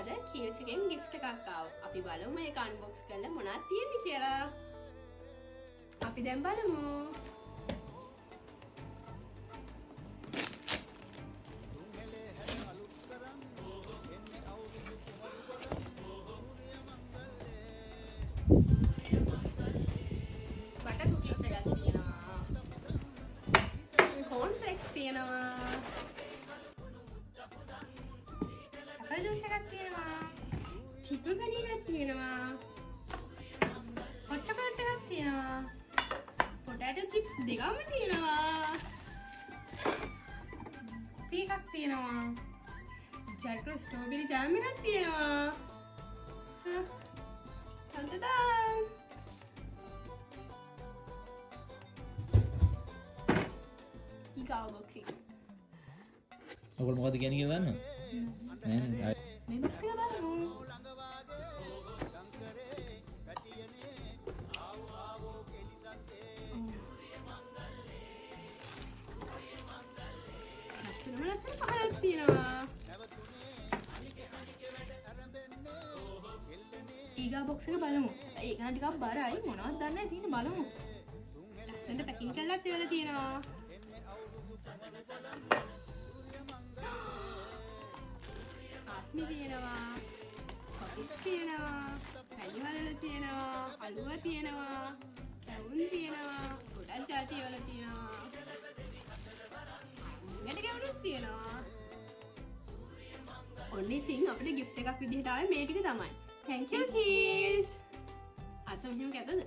අද කීල්ස් එකෙන් gift එකක් ආවා. අපි බලමු මේක unbox කරලා මොනවද තියෙන්නේ කියලා. අපි දැන් බලමු. බටර් කුකීස් එකක් තියෙනවා. corn flakes තියෙනවා. apple juice එකක් තියෙනවා. chicken paneer එකක් තියෙනවා. hot chocolate එකක් තියෙනවා. potato chips දෙකම තියෙනවා. coffee එකක් තියෙනවා. jackfruit strawberry jam එකක් තියෙනවා. තන්තදා ඊගාව box එක. ඔයගොල්ලෝ මොකද කියන්නේ කියලා දන්නවද? නෑ. මේ box එක බලමු. ලස්සන පහලක් තියෙනවා. ඊගා box එක බලමු. ඒක නම් ටිකක් බරයි. මොනවද දන්නේ නැහැ. තියෙන බලමු. ලස්සනට පැකින් කරලා තියලා තියෙනවා. ආස්මි තියෙනවා. කොටිස් තියෙනවා. පැණිවලලු තියෙනවා. අලුව තියෙනවා. කැවුම් තියෙනවා. ගොඩක් ජාති වල තියෙනවා. මෙන්න කැවුම්ස් තියෙනවා. ඔන්න ඉතින් අපිට gift එකක් විදිහට ආවේ මේ ටික තමයි. Thank you kids. අත මෙහෙම කැතද?